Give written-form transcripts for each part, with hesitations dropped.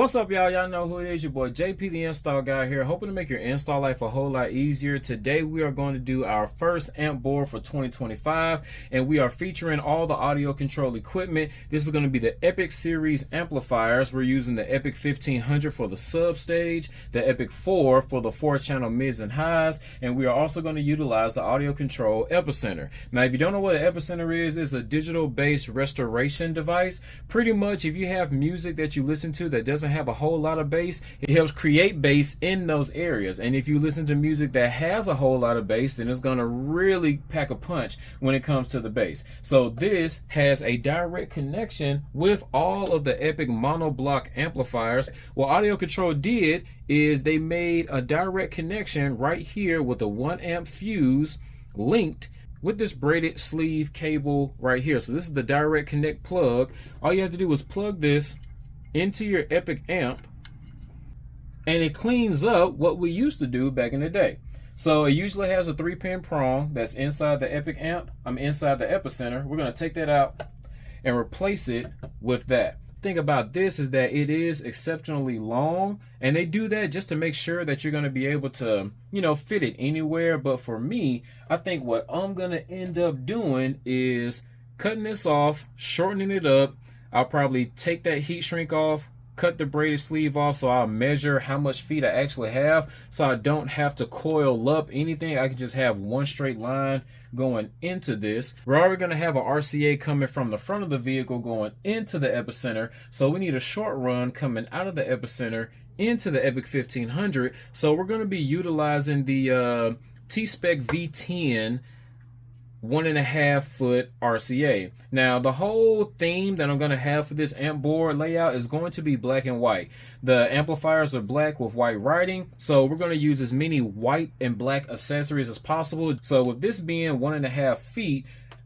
What's up, y'all? Y'all know who it is. Your boy JP the Install Guy here, hoping to make your install life a whole lot easier. Today we are going to do our first amp board for 2025, and we are featuring all the audio control equipment. This is going to be the Epic series amplifiers. We're using the Epic 1500 for the sub stage, the Epic 4 for the 4-channel mids and highs, and we are also going to utilize the Audiocontrol Epicenter. Now, if you don't know what an Epicenter is, it's a digital based restoration device. Pretty much, if you have music that you listen to that doesn't have a whole lot of bass, it helps create bass in those areas. And if you listen to music that has a whole lot of bass, then it's going to really pack a punch when it comes to the bass. So this has a direct connection with all of the Epic monoblock amplifiers. What Audiocontrol did is they made a direct connection right here with a 1 amp fuse linked with this braided sleeve cable right here. So this is the direct connect plug. All you have to do is plug this into your Epic amp, and it cleans up what we used to do back in the day. So it usually has a 3-pin prong that's inside the Epic amp. Inside the Epicenter. We're going to take that out and replace it with that. Thing about this is that it is exceptionally long, and they do that just to make sure that you're going to be able to, fit it anywhere. But for me, I think what I'm going to end up doing is cutting this off, shortening it up. I'll probably take that heat shrink off, cut the braided sleeve off, so I'll measure how much feet I actually have, so I don't have to coil up anything. I can just have one straight line going into this. We're already going to have an RCA coming from the front of the vehicle going into the Epicenter, so we need a short run coming out of the Epicenter into the Epic 1500. So we're going to be utilizing the T-Spec V10 1.5 foot RCA. Now, the whole theme that I'm going to have for this amp board layout is going to be black and white. The amplifiers are black with white writing, so we're going to use as many white and black accessories as possible. So with this being 1.5 feet,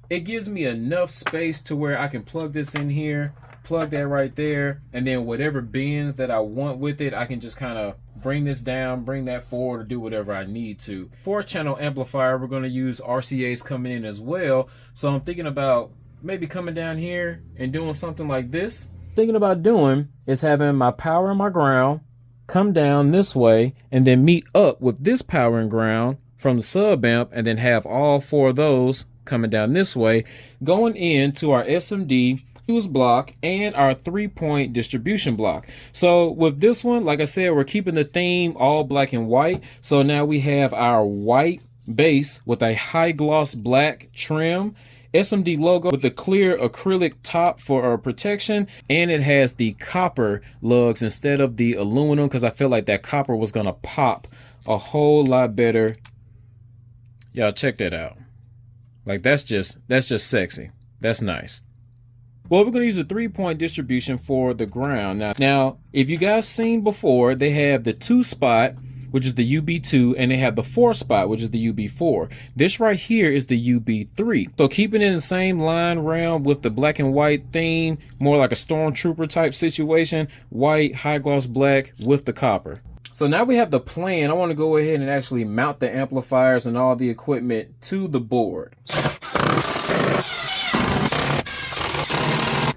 it gives me enough space to where I can plug this in here, plug that right there, and then whatever bends that I want with it, I can just kind of bring this down, bring that forward, or do whatever I need to. 4-channel amplifier, we're going to use RCAs coming in as well. So I'm thinking about maybe coming down here and doing something like this. Thinking about doing is having my power and my ground come down this way and then meet up with this power and ground from the sub amp, and then have all 4 of those coming down this way, going into our SMD fuse block and our 3-point distribution block. So with this one, like I said, we're keeping the theme all black and white. So now we have our white base with a high gloss black trim, SMD logo with the clear acrylic top for our protection, and it has the copper lugs instead of the aluminum, because I felt like that copper was gonna pop a whole lot better. Y'all check that out. Like that's just sexy. That's nice. Well, we're going to use a 3-point distribution for the ground. Now, if you guys seen before, they have the 2-spot, which is the UB2, and they have the 4-spot, which is the UB4. This right here is the UB3. So keeping it in the same line round with the black and white theme, more like a stormtrooper type situation, white, high gloss black with the copper. So now we have the plan. I want to go ahead and actually mount the amplifiers and all the equipment to the board.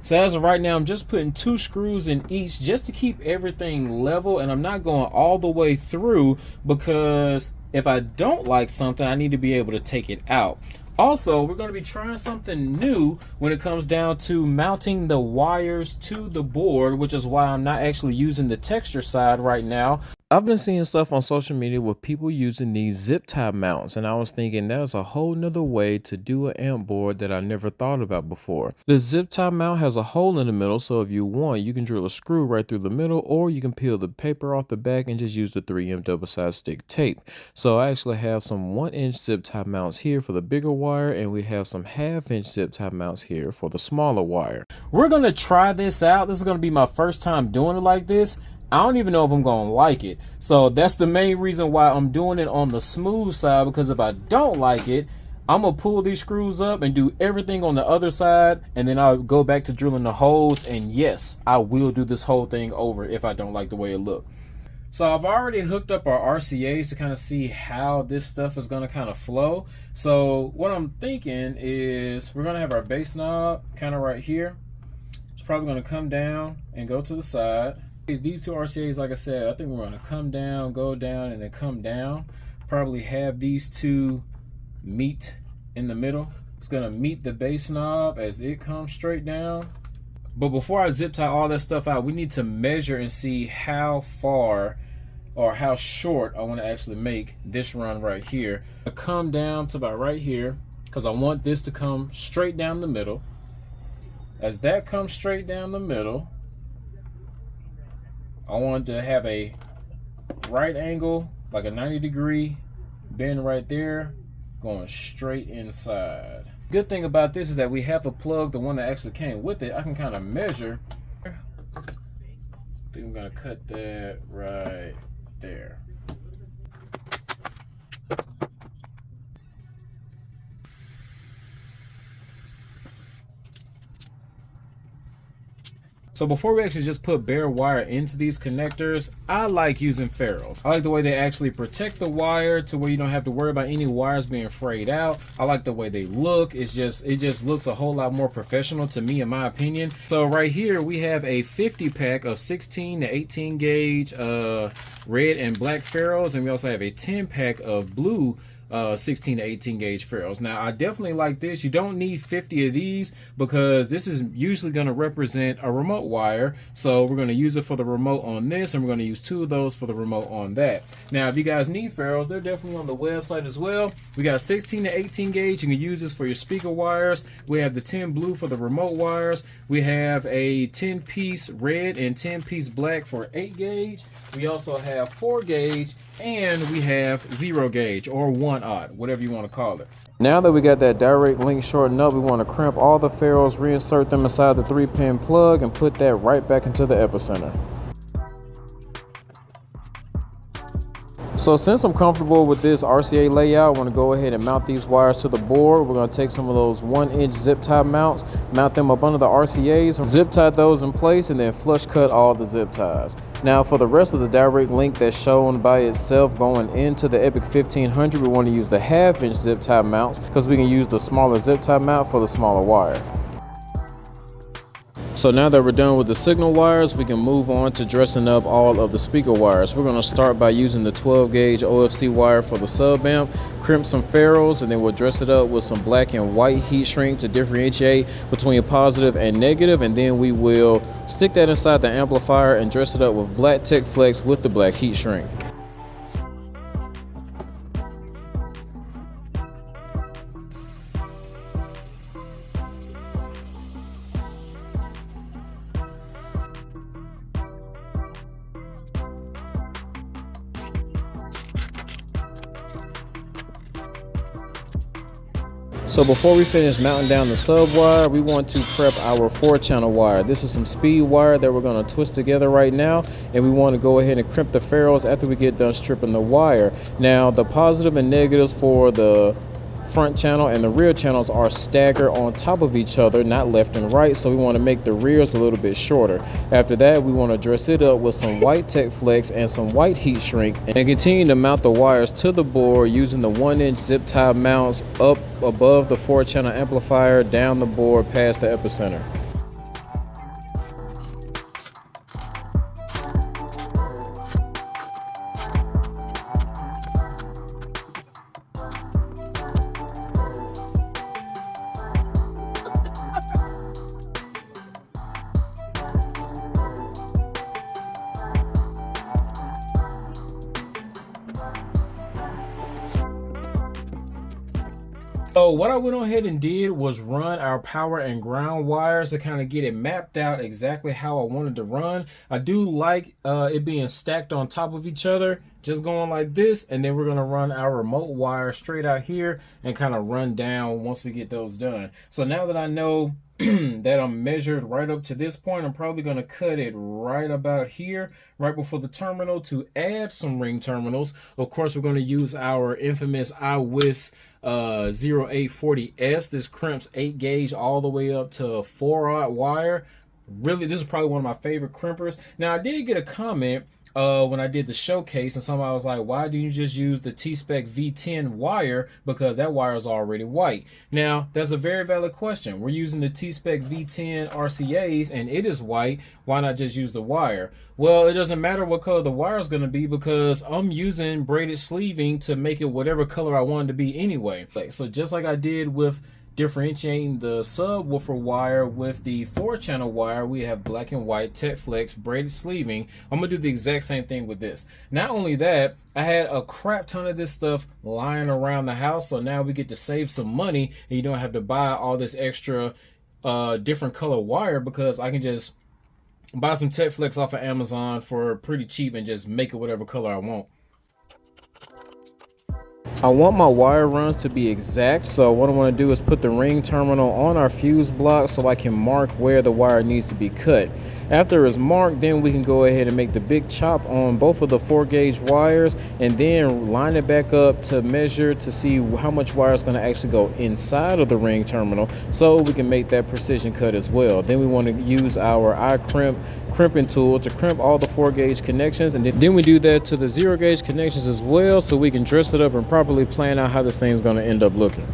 So as of right now, I'm just putting 2 screws in each just to keep everything level, and I'm not going all the way through because if I don't like something, I need to be able to take it out. Also, we're going to be trying something new when it comes down to mounting the wires to the board, which is why I'm not actually using the texture side right now. I've been seeing stuff on social media with people using these zip tie mounts, and I was thinking there's a whole nother way to do an amp board that I never thought about before. The zip tie mount has a hole in the middle, so if you want, you can drill a screw right through the middle, or you can peel the paper off the back and just use the 3M double-sided stick tape. So I actually have some 1-inch zip tie mounts here for the bigger wire, and we have some 1/2-inch zip tie mounts here for the smaller wire. We're going to try this out. This is going to be my first time doing it like this. I don't even know if I'm going to like it. So that's the main reason why I'm doing it on the smooth side, because if I don't like it, I'm going to pull these screws up and do everything on the other side, and then I'll go back to drilling the holes, and yes, I will do this whole thing over if I don't like the way it looks. So I've already hooked up our RCAs to kind of see how this stuff is going to kind of flow. So what I'm thinking is we're going to have our bass knob kind of right here. It's probably going to come down and go to the side. These two RCAs, like I said, I think we're gonna come down, go down, and then come down. Probably have these two meet in the middle. It's gonna meet the bass knob as it comes straight down. But before I zip tie all that stuff out, we need to measure and see how far or how short I want to actually make this run right here. I come down to about right here because I want this to come straight down the middle. As that comes straight down the middle, I want to have a right angle, like a 90-degree bend right there, going straight inside. Good thing about this is that we have a plug, the one that actually came with it. I can kind of measure. I think I'm gonna cut that right there. So before we actually just put bare wire into these connectors, I like using ferrules. I like the way they actually protect the wire to where you don't have to worry about any wires being frayed out. I like the way they look. It just looks a whole lot more professional to me, in my opinion. So right here we have a 50 pack of 16 to 18 gauge red and black ferrules, and we also have a 10 pack of blue 16 to 18 gauge ferrules. Now I definitely like this. You don't need 50 of these because this is usually going to represent a remote wire, so we're going to use it for the remote on this, and we're going to use 2 of those for the remote on that. Now if you guys need ferrules, they're definitely on the website as well. We got 16 to 18 gauge. You can use this for your speaker wires. We have the 10 blue for the remote wires. We have a 10 piece red and 10 piece black for 8 gauge. We also have 4 gauge, and we have 0 gauge or 1/0, whatever you want to call it. Now that we got that direct link shortened up, we want to crimp all the ferrules, reinsert them inside the 3-pin plug, and put that right back into the Epicenter. So since I'm comfortable with this RCA layout, I want to go ahead and mount these wires to the board. We're going to take some of those 1-inch zip tie mounts, mount them up under the RCAs, zip tie those in place, and then flush cut all the zip ties. Now for the rest of the direct link that's shown by itself going into the Epic 1500, we want to use the 1/2-inch zip tie mounts because we can use the smaller zip tie mount for the smaller wire. So now that we're done with the signal wires, we can move on to dressing up all of the speaker wires. We're going to start by using the 12 gauge OFC wire for the sub amp, crimp some ferrules, and then we'll dress it up with some black and white heat shrink to differentiate between positive and negative, and then we will stick that inside the amplifier and dress it up with black Tech Flex with the black heat shrink. So before we finish mounting down the sub wire, we want to prep our 4-channel wire. This is some speed wire that we're going to twist together right now, and we want to go ahead and crimp the ferrules after we get done stripping the wire. Now the positive and negatives for the front channel and the rear channels are staggered on top of each other, not left and right, so we want to make the rears a little bit shorter. After that, we want to dress it up with some white Tech Flex and some white heat shrink, and continue to mount the wires to the board using the 1-inch zip tie mounts up above the 4-channel amplifier, down the board past the Epicenter. So what I went on ahead and did was run our power and ground wires to kind of get it mapped out exactly how I wanted to run. I do like it being stacked on top of each other, just going like this, and then we're going to run our remote wire straight out here and kind of run down once we get those done. So now that I know that I'm measured right up to this point, I'm probably going to cut it right about here, right before the terminal, to add some ring terminals. Of course, we're going to use our infamous iWis 0840S. This crimps 8 gauge all the way up to 4/0 wire. Really, this is probably one of my favorite crimpers. Now, I did get a comment when I did the showcase, and somebody was like, why do you just use the T-Spec V10 wire, because that wire is already white? Now, that's a very valid question. We're using the T-Spec V10 RCAs and it is white. Why not just use the wire? Well, it doesn't matter what color the wire is going to be, because I'm using braided sleeving to make it whatever color I want it to be anyway. So just like I did with differentiating the subwoofer wire with the 4-channel wire, we have black and white Tech Flex braided sleeving. I'm gonna do the exact same thing with this. Not only that, I had a crap ton of this stuff lying around the house, so now we get to save some money and you don't have to buy all this extra different color wire, because I can just buy some Tech Flex off of Amazon for pretty cheap and just make it whatever color I want. I want my wire runs to be exact, so what I want to do is put the ring terminal on our fuse block so I can mark where the wire needs to be cut. After it's marked, then we can go ahead and make the big chop on both of the 4-gauge wires, and then line it back up to measure to see how much wire is going to actually go inside of the ring terminal, so we can make that precision cut as well. Then we want to use our crimping tool to crimp all the 4-gauge connections, and then we do that to the 0-gauge connections as well, so we can dress it up and properly plan out how this thing's going to end up looking.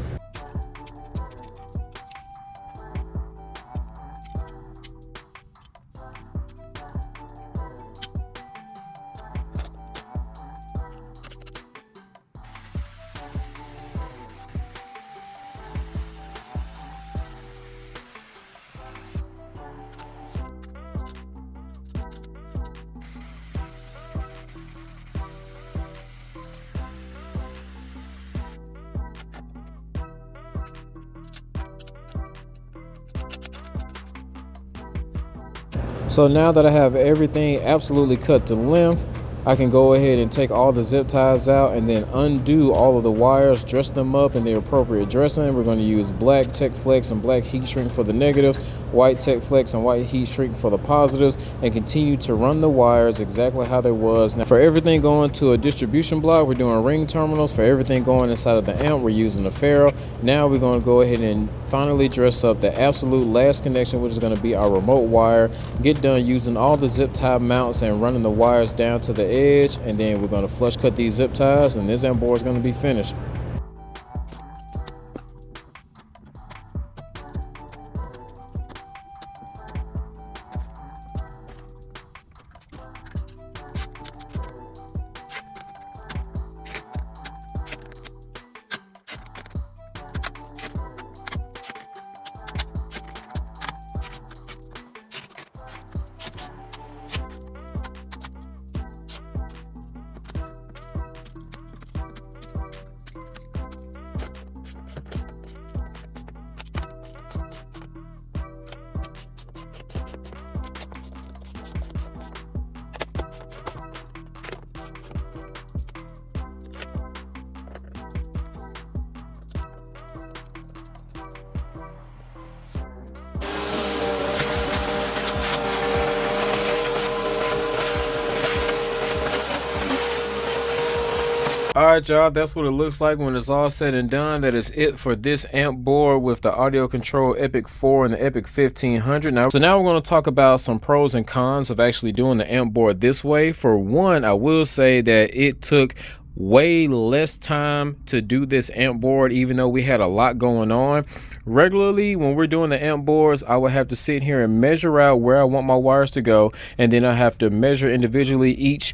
So now that I have everything absolutely cut to length, I can go ahead and take all the zip ties out and then undo all of the wires, dress them up in the appropriate dressing. We're going to use black Tech Flex and black heat shrink for the negatives, white Tech Flex and white heat shrink for the positives, and continue to run the wires exactly how they was. Now for everything going to a distribution block, we're doing ring terminals. For everything going inside of the amp, we're using the ferrule. Now we're going to go ahead and finally dress up the absolute last connection, which is going to be our remote wire. Get done using all the zip tie mounts and running the wires down to the edge, and then we're going to flush cut these zip ties, and this amp board is going to be finished. Alright y'all, that's what it looks like when it's all said and done. That is it for this amp board with the Audiocontrol Epic 4 and the Epic 1500. So now we're going to talk about some pros and cons of actually doing the amp board this way. For one, I will say that it took way less time to do this amp board, even though we had a lot going on. Regularly when we're doing the amp boards, I would have to sit here and measure out where I want my wires to go, and then I have to measure individually each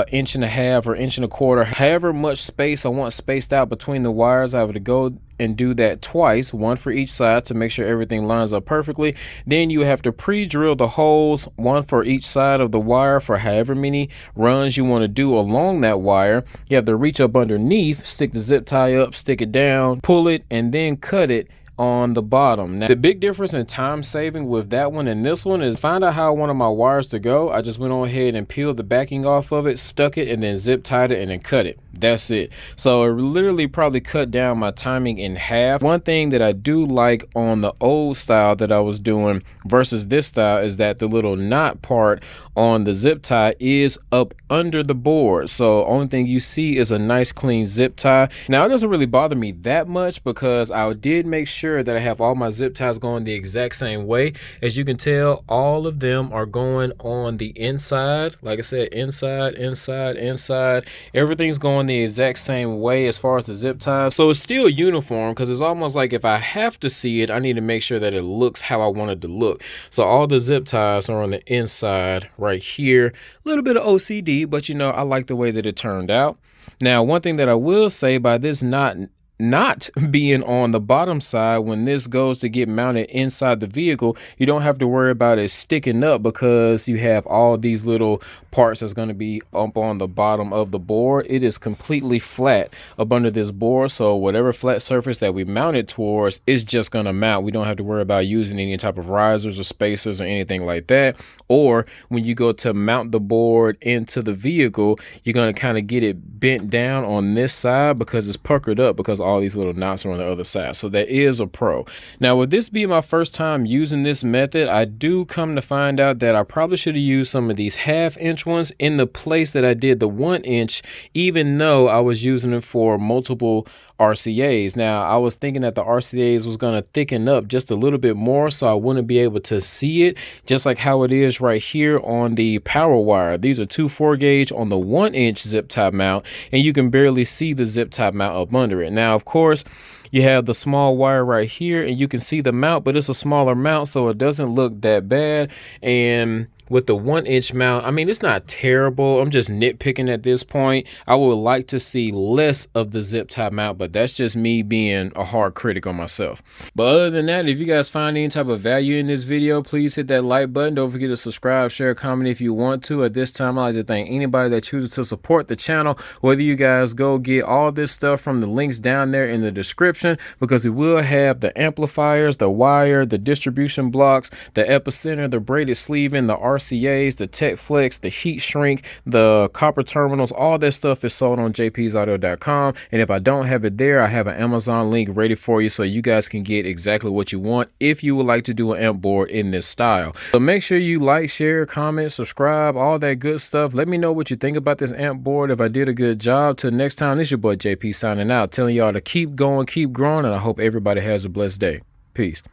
inch and a half or inch and a quarter, however much space I want spaced out between the wires. I have to go and do that twice, one for each side, to make sure everything lines up perfectly. Then you have to pre-drill the holes, one for each side of the wire, for however many runs you want to do along that wire. You have to reach up underneath, stick the zip tie up, stick it down, pull it, and then cut it on the bottom. Now the big difference in time saving with that one and this one is, find out how I wanted my wires to go. I just went on ahead and peeled the backing off of it, stuck it, and then zip tied it and then cut it. That's it. So it literally probably cut down my timing in half. One thing that I do like on the old style that I was doing versus this style is that the little knot part on the zip tie is up under the board, so only thing you see is a nice clean zip tie. Now it doesn't really bother me that much because I did make sure sure that I have all my zip ties going the exact same way. As you can tell, all of them are going on the inside. Like I said, inside, inside, inside. Everything's going the exact same way as far as the zip ties. So it's still uniform, because it's almost like if I have to see it, I need to make sure that it looks how I want it to look. So all the zip ties are on the inside right here. A little bit of OCD, but you know, I like the way that it turned out. Now, one thing that I will say, by this not being on the bottom side, when this goes to get mounted inside the vehicle, you don't have to worry about it sticking up, because you have all these little parts that's going to be up on the bottom of the board. It is completely flat up under this board, so whatever flat surface that we mount it towards is just going to mount. We don't have to worry about using any type of risers or spacers or anything like that. Or when you go to mount the board into the vehicle, you're going to kind of get it bent down on this side, because it's puckered up, because all these little knots are on the other side. So that is a pro. Now, with this being my first time using this method, I do come to find out that I probably should have used some of these 1/2-inch ones in the place that I did the 1-inch, even though I was using it for multiple RCAs. Now, I was thinking that the RCAs was going to thicken up just a little bit more, so I wouldn't be able to see it, just like how it is right here on the power wire. These are 2 4-gauge on the 1-inch zip tie mount, and you can barely see the zip tie mount up under it. Now, of course, you have the small wire right here, and you can see the mount, but it's a smaller mount, so it doesn't look that bad. And with the 1-inch mount, I mean, it's not terrible. I'm just nitpicking at this point. I would like to see less of the zip tie mount, but that's just me being a hard critic on myself. But other than that, if you guys find any type of value in this video, please hit that like button. Don't forget to subscribe, share, comment if you want to. At this time, I'd like to thank anybody that chooses to support the channel, whether you guys go get all this stuff from the links down there in the description, because we will have the amplifiers, the wire, the distribution blocks, the Epicenter, the braided sleeving, the RCAs, the Tech Flex, the heat shrink, the copper terminals. All that stuff is sold on jpsaudio.com. And if I don't have it there, I have an Amazon link ready for you, so you guys can get exactly what you want if you would like to do an amp board in this style. So make sure you like, share, comment, subscribe, all that good stuff. Let me know what you think about this amp board, if I did a good job. Till next time, this is your boy JP signing out, telling y'all to keep going, keep growing, and I hope everybody has a blessed day. Peace.